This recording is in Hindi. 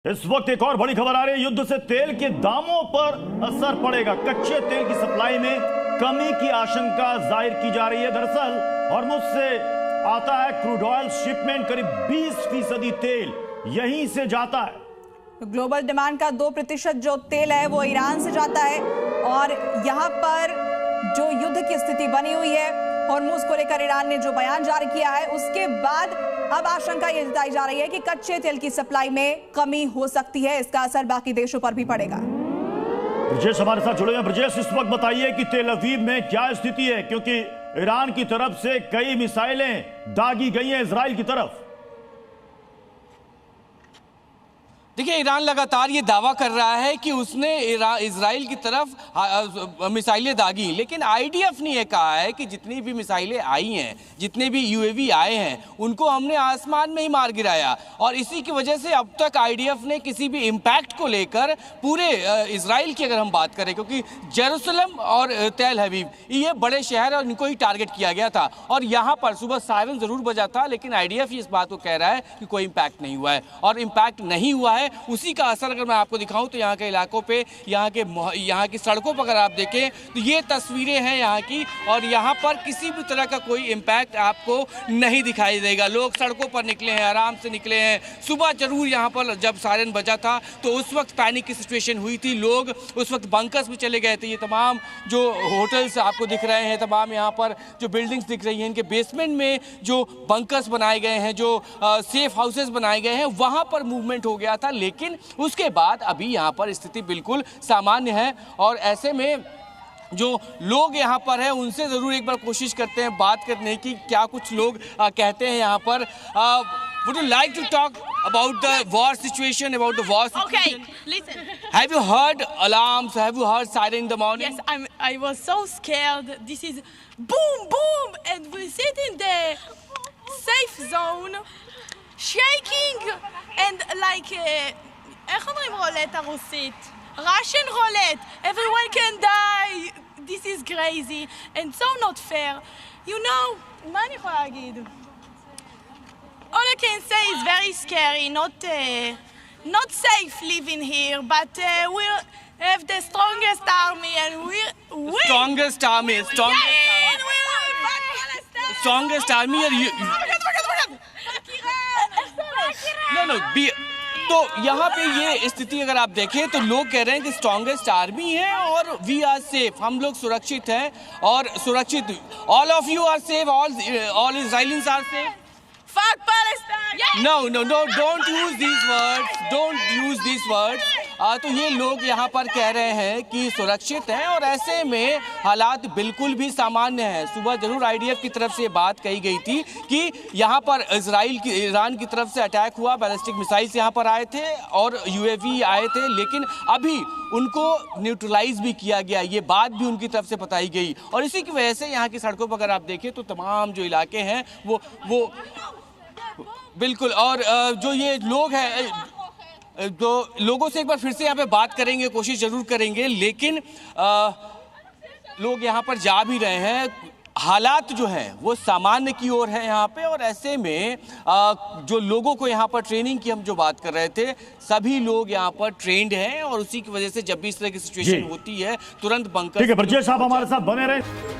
इस वक्त एक और बड़ी खबर आ रही है। युद्ध से तेल के दामों पर असर पड़ेगा। कच्चे तेल की सप्लाई में कमी की आशंका जाहिर की जा रही है। दरअसल हॉर्मुज से आता है क्रूड ऑयल शिपमेंट, करीब 20% तेल यहीं से जाता है। ग्लोबल डिमांड का 2% जो तेल है वो ईरान से जाता है और यहां पर जो युद्ध की स्थिति बनी हुई है, हॉर्मुज को लेकर ईरान ने जो बयान जारी किया है, उसके बाद अब आशंका ये जताई जा रही है कि कच्चे तेल की सप्लाई में कमी हो सकती है। इसका असर बाकी देशों पर भी पड़ेगा। ब्रजेश हमारे साथ जुड़े हैं। ब्रजेश, इस वक्त बताइए कि तेल अवीव में क्या स्थिति है, क्योंकि ईरान की तरफ से कई मिसाइलें दागी गई हैं इजराइल की तरफ। देखिए, ईरान लगातार ये दावा कर रहा है कि उसने इजराइल की तरफ मिसाइलें दागी, लेकिन आईडीएफ ने यह कहा है कि जितनी भी मिसाइलें आई हैं, जितने भी यूएवी आए हैं, उनको हमने आसमान में ही मार गिराया। और इसी की वजह से अब तक आईडीएफ ने किसी भी इम्पैक्ट को लेकर पूरे इजराइल की अगर हम बात करें, क्योंकि जेरूसलम और तेल अवीव ये बड़े शहर और इनको ही टारगेट किया गया था और यहाँ पर सुबह सायरन जरूर बजा था, लेकिन आईडीएफ इस बात को कह रहा है कि कोई इम्पैक्ट नहीं हुआ है। और इम्पैक्ट नहीं हुआ है, उसी का असर अगर मैं आपको दिखाऊं तो यहाँ के इलाकों पे, यहाँ की सड़कों पर अगर आप देखें तो ये तस्वीरें हैं यहाँ की, और यहाँ पर किसी भी तरह का कोई इम्पैक्ट आपको नहीं दिखाई देगा। लोग सड़कों पर निकले हैं, आराम से निकले हैं। सुबह जरूर यहाँ पर जब सायरन बजा था तो उस वक्त पैनिक की सिचुएशन हुई थी, लोग उस वक्त बंकर्स में चले गए थे। ये तमाम जो होटल्स आपको दिख रहे हैं, तमाम यहाँ पर जो बिल्डिंग्स दिख रही हैं, इनके बेसमेंट में जो बंकर्स बनाए गए हैं, जो सेफ हाउसेस बनाए गए हैं, वहाँ पर मूवमेंट हो गया था। लेकिन उसके बाद अभी यहाँ पर स्थिति बिल्कुल सामान्य है और ऐसे में जो लोग यहाँ पर हैं उनसे ज़रूर एक बार कोशिश करते हैं बात करने की, क्या कुछ लोग कहते हैं यहाँ पर। Would you like to talk about the war situation, about the war situation? Okay, listen. Have you heard alarms? Have you heard siren in the morning? Yes, I was so scared. This is boom, boom, and we sit in the safe zone, shaking, and like, איך אומרים רולט הרוסית? Russian roulette. Everyone can die. This is crazy and so not fair. You know, מה אני יכולה להגיד? All I can say is very scary, not safe living here, but we have the strongest army and we Strongest army, strongest army. No. तो यहाँ पे ये स्थिति अगर आप देखें तो लोग कह रहे हैं कि स्ट्रॉन्गेस्ट आर्मी है और वी आर सेफ, हम लोग सुरक्षित हैं और सुरक्षित, all of you are safe, all Israelians are safe. Fuck Palestine! No, don't use these words, don't use these words. तो ये लोग यहाँ पर कह रहे हैं कि सुरक्षित हैं और ऐसे में हालात बिल्कुल भी सामान्य हैं। सुबह जरूर आईडीएफ की तरफ से बात कही गई थी कि यहाँ पर ईरान की तरफ से अटैक हुआ, बैलिस्टिक मिसाइल्स यहाँ पर आए थे और यूएवी आए थे, लेकिन अभी उनको न्यूट्रलाइज भी किया गया, ये बात भी उनकी तरफ से बताई गई। और इसी की वजह से यहाँ की सड़कों पर अगर आप देखें तो तमाम जो इलाके हैं वो बिल्कुल, और जो ये लोग हैं, तो लोगों से एक बार फिर से यहाँ पे बात करेंगे, कोशिश जरूर करेंगे, लेकिन लोग यहाँ पर जा भी रहे हैं। हालात जो हैं वो सामान्य की ओर है यहाँ पे, और ऐसे में जो लोगों को यहाँ पर ट्रेनिंग की हम जो बात कर रहे थे, सभी लोग यहाँ पर ट्रेंड हैं और उसी की वजह से जब भी इस तरह की सिचुएशन होती है तुरंत बंकर। ठीक है ब्रजेश, आप हमारे साथ बने रहे।